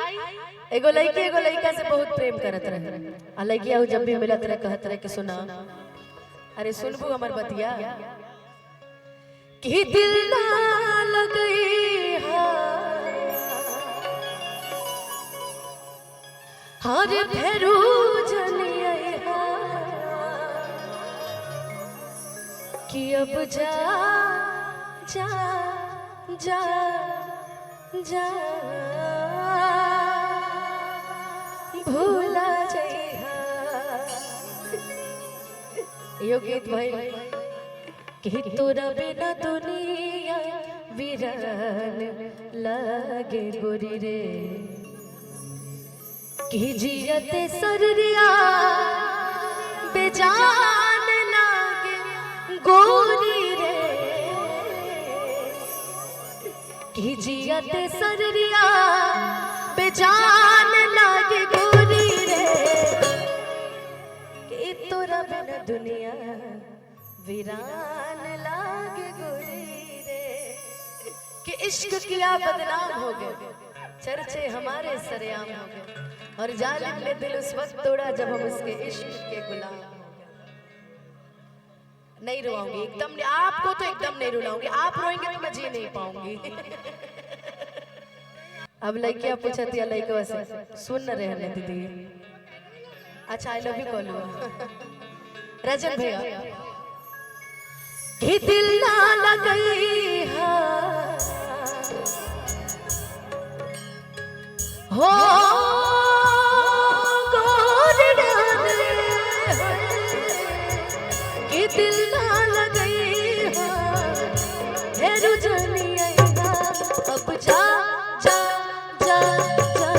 एगो लड़का से बहुत प्रेम करत रहे। आ लड़किया जब भी मिलत रहे कहत रहे कि सुना, अरे सुनबू हमर बतिया कि दिल ना लगई हर फेरू जनिया कि अब जा जा जा जा भूला जइहा। यो गीत भाई कि तोरा बिना दुनिया वीरान लागे गोरी रे, कि जियते सररिया बेजान लागे गोरी रे, कि जियते सररिया बेजान लागे गोरी रे, कि तोरा बिना दुनिया वीरान लागे गोरी रे। कि इश्क किया बदनाम हो गए, चर्चे हमारे सरेआम हो गए, और जालिम ने दिल उस वक्त तोड़ा जब हम उसके इश्क के गुलाम हो गए। नहीं रुलाऊंगी एकदम, आपको तो एकदम नहीं रुलाऊंगी, आप रोएंगे तो मैं जी नहीं पाऊंगी। अब लड़कियां पूछती है लड़कों से, सुन न रहे दीदी, अच्छा आई लव यू कॉल रजन भैया, कि दिल ना लगई हो गोरी कि दिल ना लगई हेरू जनिया अब जा जा जा जा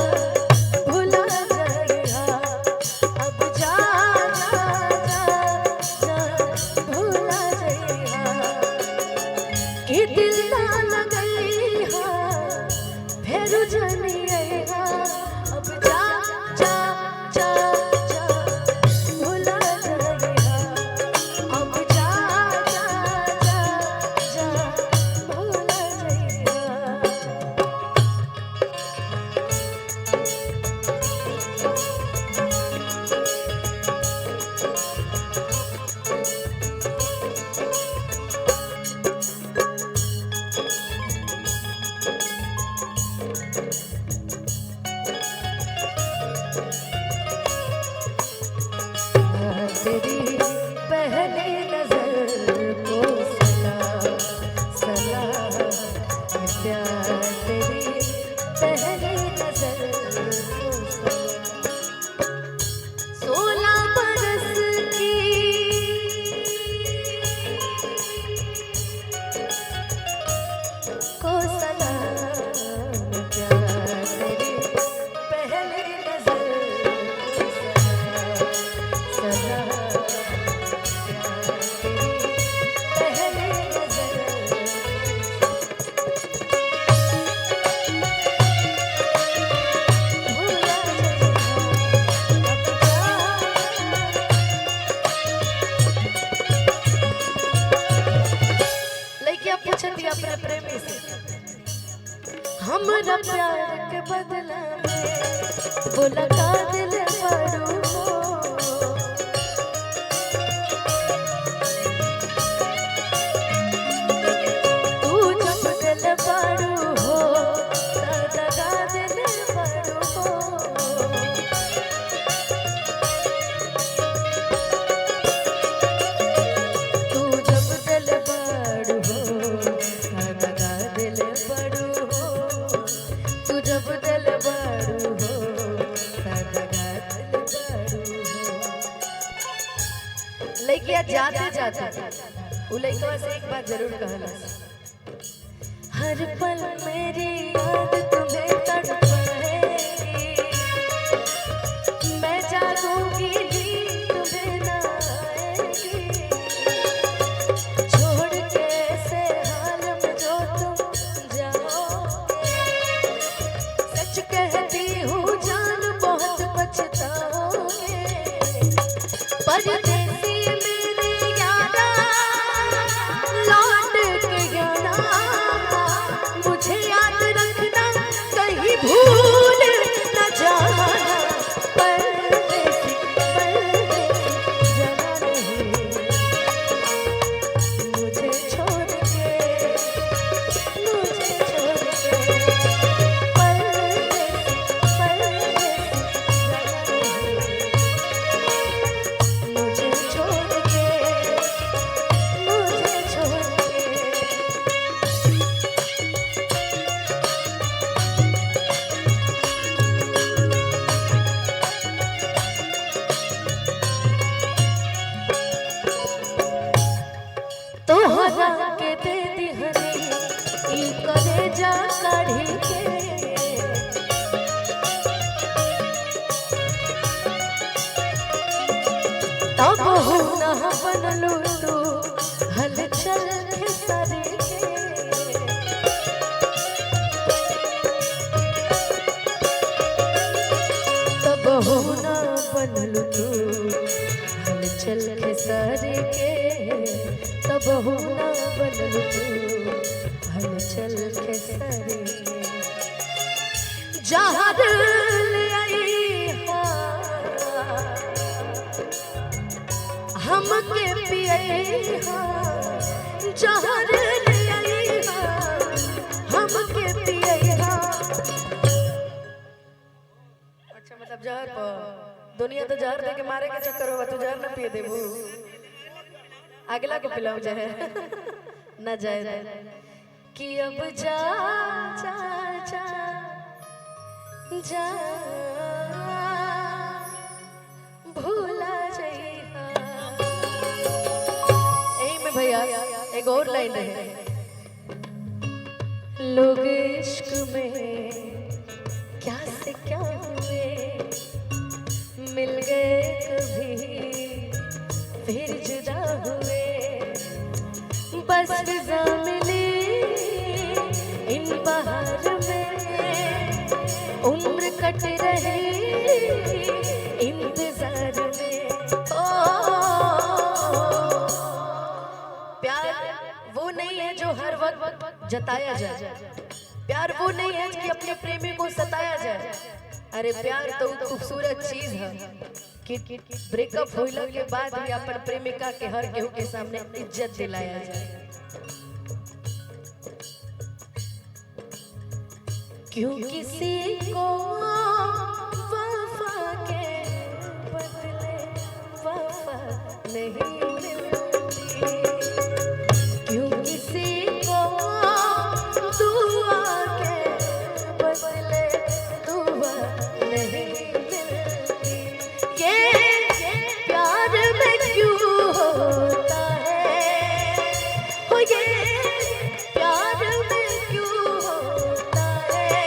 भूला जइहा, अब जा जा जा जा भूला जइहा, कि दिल ना लगई फेरू जनिया अब जा जा जा जा भूला जइहा, अब जा जा जा जा भूला जइहा। तेरी पहली नजर को सलाम सलाम प्यार, तेरी पहली नजर को सलाम, 16 बरस की को सलाम प्यार, तेरी पहली नजर को सलाम अपने प्रेमी से, हमरा प्यार के बदला में बोला का दिल पड़ू तू जब दिल पड़ू हो दगा दिल पड़ू तू जब दिल पड़ू हो दगा दिल पड़ू हो, तू जब दिल पड़ू हो दगा दिल पड़ू हो। लड़किया जाते जाते उ लड़कवा से एक बात जरूर कहला, हर पल मेरी याद तुम्हें तड़पाएगी, मैं जागूंगी नींद तुम्हें ना आएगी, छोड़ के ऐसे हाल में जो तुम जाओगे, सच कहती हूँ जान बहुत पछताओगे, परदेसी मेरे यारा लौट के आना, मुझे याद रखना कहीं बनलू तू हलचल खेसारी के तब हो ना बनलू तू हलचल खेसारी के तब हो ना बनलू तू हलचल खेसारी के जहाँ ले आई हमके पिए जहाँ ले आई हमके पिए अच्छा मतलब जहर पर दुनिया तो जहर दे के मारे के चक्कर होगा तू जहर ना पिए देबू अगला को पिलाऊं जहर ना जाए कि अब जा जा जा जा भूला जाइहा यही में भैया एक और लाइन रहे लोग इश्क में क्या से क्या हुए मिल गए कभी फिर जुदा हुए बस फिजा मिली इन बहार में उम्र कट रही इंतजार में ओ प्यार वो नहीं है जो हर वक्त जताया जाए प्यार वो नहीं है कि अपने प्रेमी को सताया जाए अरे प्यार तो खूबसूरत चीज है कि ब्रेकअप होइला के बाद भी अपन प्रेमिका के हर केहू के सामने इज्जत दिलाया जाए क्यों किसी को वफा के बदले वफा नहीं मिलती क्यों किसी को दुआ के बदले दुआ नहीं मिलती ये प्यार में क्यों होता है हो ये प्यार में क्यों होता है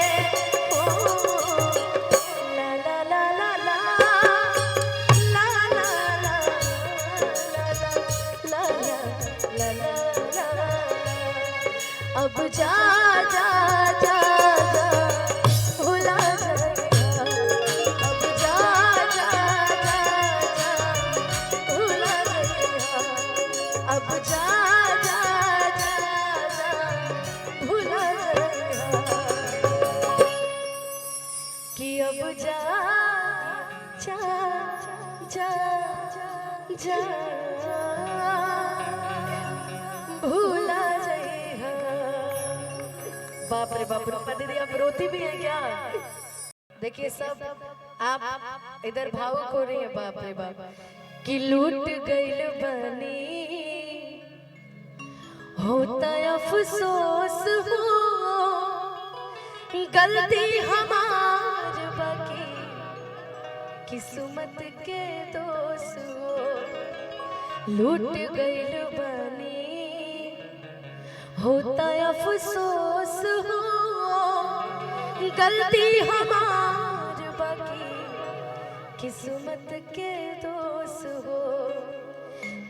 अब जा जा जा जा भुला जाएगा अब जा जा जा जा भुला जाएगा अब जा जा जा जा भुला जाएगा कि अब जा जा जा जा भूला जाएगा बाप रे बाप रूपा दीदी आप रोती भी है क्या देखिए सब आप इधर भावुक हो रही है बाप रे बाप कि लूट गइल बनी होता अफसोस हो गलती हमार बाकी किस्मत के दोष हो लूट गइल बनी होता अफसोस हो गलती हमार बाकी किस्मत के दोष हो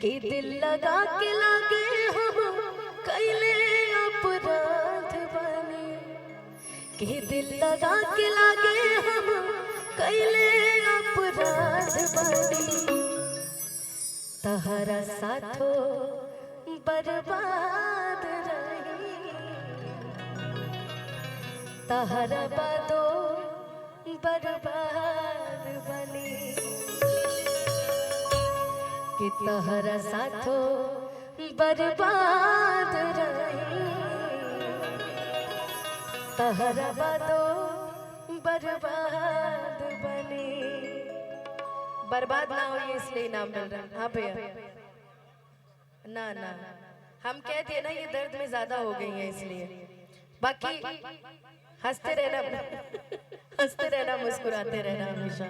कि दिल लगा के लागे हम कैले अपराध बने कि दिल लगा के लागे हम कैले अपराध बने तहरा साथो बर्बाद रही तहरा बादो बर्बाद बनी कि तहरा साथो बर्बाद रही तहरा बादो बर्बाद बनी बर्बाद ना हो ये इसलिए इनाम मिल रहा है हाँ भैया ना ना हम कहते हैं ना ये दर्द में ज्यादा हो गई है इसलिए बाकी हंसते रहना मुस्कुराते रहना हमेशा